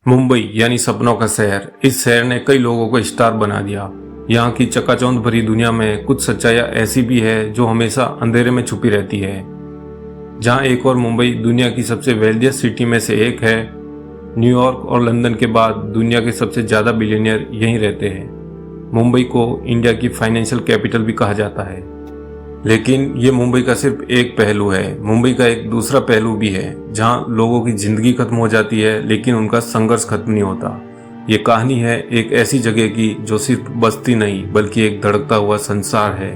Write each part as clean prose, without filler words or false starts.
मुंबई यानी सपनों का शहर। इस शहर ने कई लोगों को स्टार बना दिया। यहाँ की चकाचौंध भरी दुनिया में कुछ सच्चाइयाँ ऐसी भी है जो हमेशा अंधेरे में छुपी रहती है। जहाँ एक और मुंबई दुनिया की सबसे वेल्दियस्ट सिटी में से एक है। न्यूयॉर्क और लंदन के बाद दुनिया के सबसे ज़्यादा बिलियनियर यहीं रहते हैं। मुंबई को इंडिया की फाइनेंशियल कैपिटल भी कहा जाता है। लेकिन ये मुंबई का सिर्फ एक पहलू है। मुंबई का एक दूसरा पहलू भी है जहाँ लोगों की जिंदगी खत्म हो जाती है लेकिन उनका संघर्ष खत्म नहीं होता। ये कहानी है एक ऐसी जगह की जो सिर्फ बस्ती नहीं बल्कि एक धड़कता हुआ संसार है।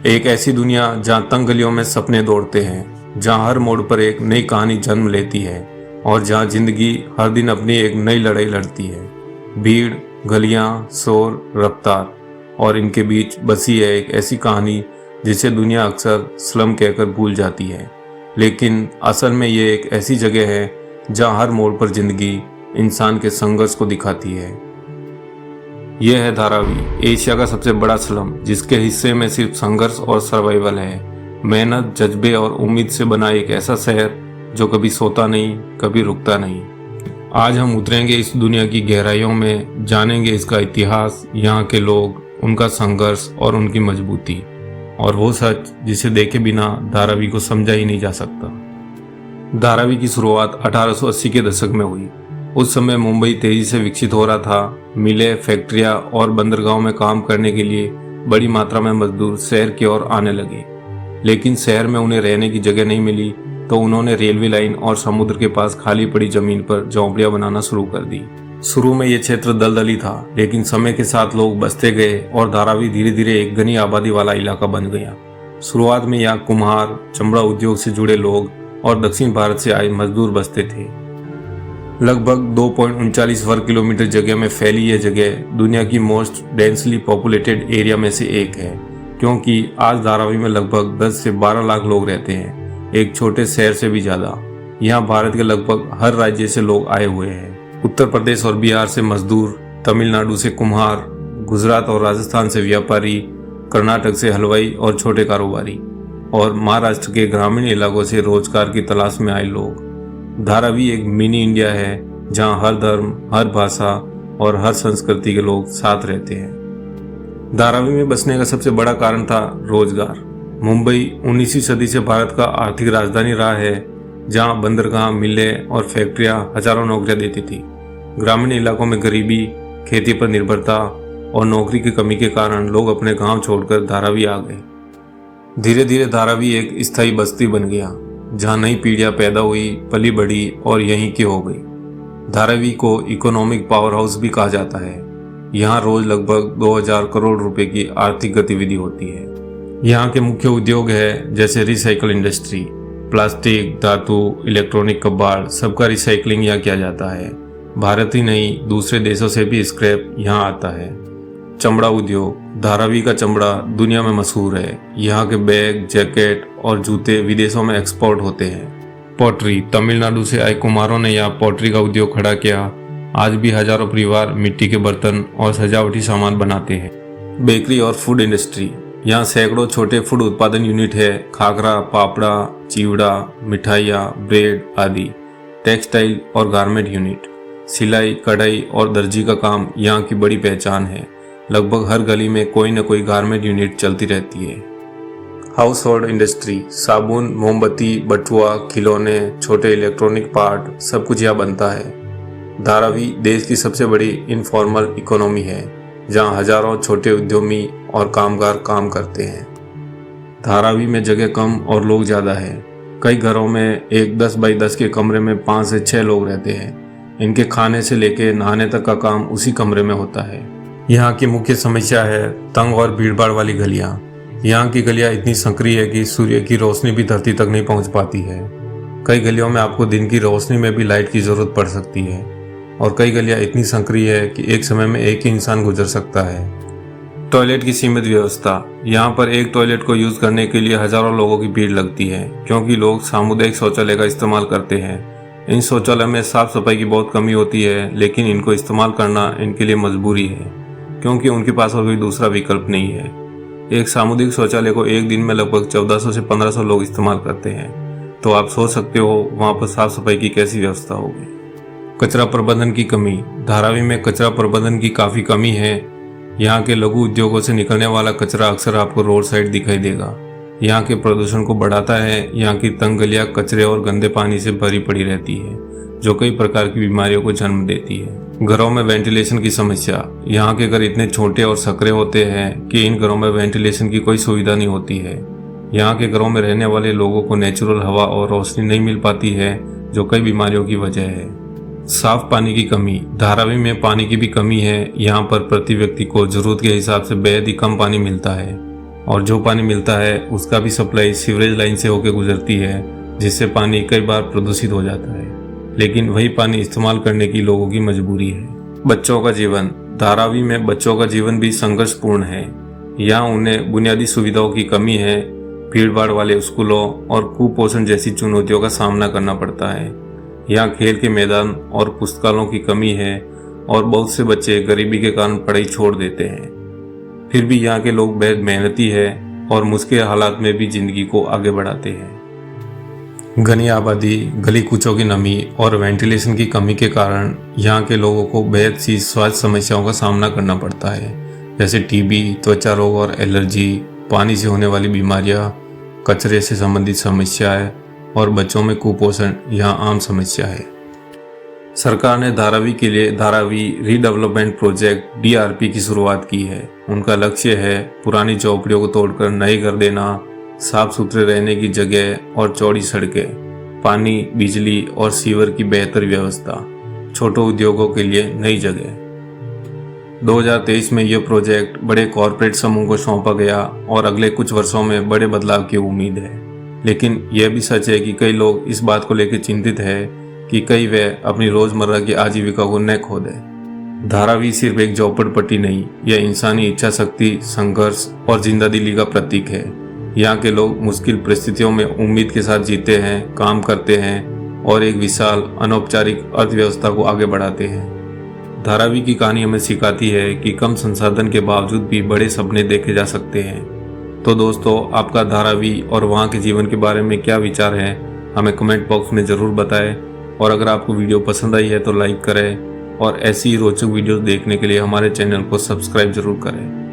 एक ऐसी दुनिया जहाँ तंग गलियों में सपने दौड़ते हैं, जहाँ हर मोड़ पर एक नई कहानी जन्म लेती है और जहाँ जिंदगी हर दिन अपनी एक नई लड़ाई लड़ती है। भीड़, गलियाँ, शोर, रफ्तार और इनके बीच बसी है एक ऐसी कहानी जिसे दुनिया अक्सर स्लम कहकर भूल जाती है, लेकिन असल में ये एक ऐसी जगह है जहाँ हर मोड़ पर जिंदगी इंसान के संघर्ष को दिखाती है। यह है धारावी, एशिया का सबसे बड़ा स्लम जिसके हिस्से में सिर्फ संघर्ष और सर्वाइवल है। मेहनत, जज्बे और उम्मीद से बना एक ऐसा शहर जो कभी सोता नहीं, कभी रुकता नहीं। आज हम उतरेंगे इस दुनिया की गहराइयों में, जानेंगे इसका इतिहास, यहाँ के लोग, उनका संघर्ष और उनकी मजबूती, और वो सच जिसे देखे बिना धारावी को समझा ही नहीं जा सकता। धारावी की शुरुआत 1880 के दशक में हुई। उस समय मुंबई तेजी से विकसित हो रहा था। मिलें, फैक्ट्रियां और बंदरगाहों में काम करने के लिए बड़ी मात्रा में मजदूर शहर की ओर आने लगे। लेकिन शहर में उन्हें रहने की जगह नहीं मिली तो उन्होंने रेलवे लाइन और समुद्र के पास खाली पड़ी जमीन पर झोंपड़ियां बनाना शुरू कर दी। शुरू में ये क्षेत्र दलदली था, लेकिन समय के साथ लोग बसते गए और धारावी धीरे धीरे एक घनी आबादी वाला इलाका बन गया। शुरुआत में यहाँ कुम्हार, चमड़ा उद्योग से जुड़े लोग और दक्षिण भारत से आए मजदूर बसते थे। लगभग 2.39 वर्ग किलोमीटर जगह में फैली यह जगह दुनिया की मोस्ट डेंसली पॉपुलेटेड एरिया में से एक है, क्योंकि आज धारावी में लगभग 10 से 12 लाख लोग रहते हैं, एक छोटे शहर से भी ज्यादा। यहाँ भारत के लगभग हर राज्य से लोग आए हुए हैं। उत्तर प्रदेश और बिहार से मजदूर, तमिलनाडु से कुम्हार, गुजरात और राजस्थान से व्यापारी, कर्नाटक से हलवाई और छोटे कारोबारी, और महाराष्ट्र के ग्रामीण इलाकों से रोजगार की तलाश में आए लोग। धारावी एक मिनी इंडिया है जहां हर धर्म, हर भाषा और हर संस्कृति के लोग साथ रहते हैं। धारावी में बसने का सबसे बड़ा कारण था रोजगार। मुंबई 19वीं सदी से भारत का आर्थिक राजधानी रहा है, जहां बंदरगाह, मिलें और फैक्ट्रियां हजारों नौकरियां देती थी। ग्रामीण इलाकों में गरीबी, खेती पर निर्भरता और नौकरी की कमी के कारण लोग अपने गांव छोड़कर धारावी आ गए। धीरे धीरे धारावी एक स्थायी बस्ती बन गया, जहां नई पीढ़ियां पैदा हुई, पली बढ़ी और यहीं की हो गई। धारावी को इकोनॉमिक पावर हाउस भी कहा जाता है। यहाँ रोज लगभग 2000 करोड़ रुपए की आर्थिक गतिविधि होती है। यहाँ के मुख्य उद्योग है जैसे रिसाइकल इंडस्ट्री, प्लास्टिक, धातु, इलेक्ट्रॉनिक कबाड़, सबका रिसाइकलिंग यहाँ किया जाता है। भारत ही नहीं, दूसरे देशों से भी स्क्रैप यहाँ आता है। चमड़ा उद्योग, धारावी का चमड़ा दुनिया में मशहूर है। यहाँ के बैग, जैकेट और जूते विदेशों में एक्सपोर्ट होते हैं। पॉटरी, तमिलनाडु से आए कुम्हारों ने यहाँ पॉटरी का उद्योग खड़ा किया। आज भी हजारों परिवार मिट्टी के बर्तन और सजावटी सामान बनाते हैं। बेकरी और फूड इंडस्ट्री, यहाँ सैकड़ों छोटे फूड उत्पादन यूनिट है। खाखरा, पापड़ा, चिवड़ा, मिठाइयाँ, ब्रेड आदि। टेक्सटाइल और गारमेंट यूनिट, सिलाई, कढ़ाई और दर्जी का काम यहाँ की बड़ी पहचान है। लगभग हर गली में कोई न कोई गारमेंट यूनिट चलती रहती है। हाउस होल्ड इंडस्ट्री, साबुन, मोमबत्ती, बटुआ, खिलौने, छोटे इलेक्ट्रॉनिक पार्ट, सब कुछ यहाँ बनता है। धारावी देश की सबसे बड़ी इनफॉर्मल इकोनॉमी है, जहाँ हजारों छोटे उद्यमी और कामगार काम करते हैं। धारावी में जगह कम और लोग ज़्यादा है। कई घरों में एक 10 बाई 10 के कमरे में 5 से 6 लोग रहते हैं। इनके खाने से लेके नहाने तक का काम उसी कमरे में होता है। यहाँ की मुख्य समस्या है तंग और भीड़भाड़ वाली गलियाँ। यहाँ की गलियाँ इतनी संकरी है कि सूर्य की रोशनी भी धरती तक नहीं पहुँच पाती है। कई गलियों में आपको दिन की रोशनी में भी लाइट की ज़रूरत पड़ सकती है, और कई गलियाँ इतनी संकरी है कि एक समय में एक ही इंसान गुजर सकता है। टॉयलेट की सीमित व्यवस्था, यहाँ पर एक टॉयलेट को यूज़ करने के लिए हजारों लोगों की भीड़ लगती है, क्योंकि लोग सामुदायिक शौचालय का इस्तेमाल करते हैं। इन शौचालय में साफ सफाई की बहुत कमी होती है, लेकिन इनको इस्तेमाल करना इनके लिए मजबूरी है, क्योंकि उनके पास और कोई दूसरा विकल्प नहीं है। एक सामुदायिक शौचालय को एक दिन में लगभग 1400 से 1500 लोग इस्तेमाल करते हैं, तो आप सोच सकते हो वहाँ पर साफ सफाई की कैसी व्यवस्था होगी। कचरा प्रबंधन की कमी। धारावी में कचरा प्रबंधन की काफ़ी कमी है। यहाँ के लघु उद्योगों से निकलने वाला कचरा अक्सर आपको रोड साइड दिखाई देगा। यहाँ के प्रदूषण को बढ़ाता है। यहाँ की तंग गलियाँ कचरे और गंदे पानी से भरी पड़ी रहती है, जो कई प्रकार की बीमारियों को जन्म देती है। घरों में वेंटिलेशन की समस्या। यहाँ के घर इतने छोटे और संकरे होते हैं कि इन घरों में वेंटिलेशन की कोई सुविधा नहीं होती है। यहाँ के घरों में रहने वाले लोगों को नेचुरल हवा और रोशनी नहीं मिल पाती है, जो कई बीमारियों की वजह है। साफ पानी की कमी। धारावी में पानी की भी कमी है। यहाँ पर प्रति व्यक्ति को जरूरत के हिसाब से बेहद ही कम पानी मिलता है, और जो पानी मिलता है उसका भी सप्लाई सीवरेज लाइन से होकर गुजरती है, जिससे पानी कई बार प्रदूषित हो जाता है। लेकिन वही पानी इस्तेमाल करने की लोगों की मजबूरी है। बच्चों का जीवन। धारावी में बच्चों का जीवन भी संघर्षपूर्ण है। यहाँ उन्हें बुनियादी सुविधाओं की कमी है, भीड़भाड़ वाले स्कूलों और कुपोषण जैसी चुनौतियों का सामना करना पड़ता है। यहाँ खेल के मैदान और पुस्तकालयों की कमी है, और बहुत से बच्चे गरीबी के कारण पढ़ाई छोड़ देते हैं। फिर भी यहाँ के लोग बेहद मेहनती है और मुश्किल हालात में भी जिंदगी को आगे बढ़ाते हैं। घनी आबादी, गली कूचों की नमी और वेंटिलेशन की कमी के कारण यहाँ के लोगों को बेहद सी स्वास्थ्य समस्याओं का सामना करना पड़ता है, जैसे टीबी, त्वचा रोग और एलर्जी, पानी से होने वाली बीमारियाँ, कचरे से संबंधित समस्याएं और बच्चों में कुपोषण यहाँ आम समस्या है। सरकार ने धारावी के लिए धारावी रीडेवलपमेंट प्रोजेक्ट DRP की शुरुआत की है। उनका लक्ष्य है पुरानी झोपड़ियों को तोड़कर नए घर देना, साफ सुथरे रहने की जगह और चौड़ी सड़कें, पानी, बिजली और सीवर की बेहतर व्यवस्था, छोटे उद्योगों के लिए नई जगह। 2023 में यह प्रोजेक्ट बड़े कॉरपोरेट समूह को सौंपा गया और अगले कुछ वर्षों में बड़े बदलाव की उम्मीद है। लेकिन यह भी सच है कि कई लोग इस बात को लेकर चिंतित है कि कहीं वे अपनी रोजमर्रा की आजीविका को न खो दें। धारावी सिर्फ एक झोपड़पट्टी नहीं, यह इंसानी इच्छा शक्ति, संघर्ष और जिंदादिली का प्रतीक है। यहाँ के लोग मुश्किल परिस्थितियों में उम्मीद के साथ जीते हैं, काम करते हैं और एक विशाल अनौपचारिक अर्थव्यवस्था को आगे बढ़ाते हैं। धारावी की कहानी हमें सिखाती है कि कम संसाधन के बावजूद भी बड़े सपने देखे जा सकते हैं। तो दोस्तों, आपका धारावी और वहाँ के जीवन के बारे में क्या विचार है, हमें कमेंट बॉक्स में ज़रूर बताएं। और अगर आपको वीडियो पसंद आई है तो लाइक करें, और ऐसी ही रोचक वीडियोस देखने के लिए हमारे चैनल को सब्सक्राइब जरूर करें।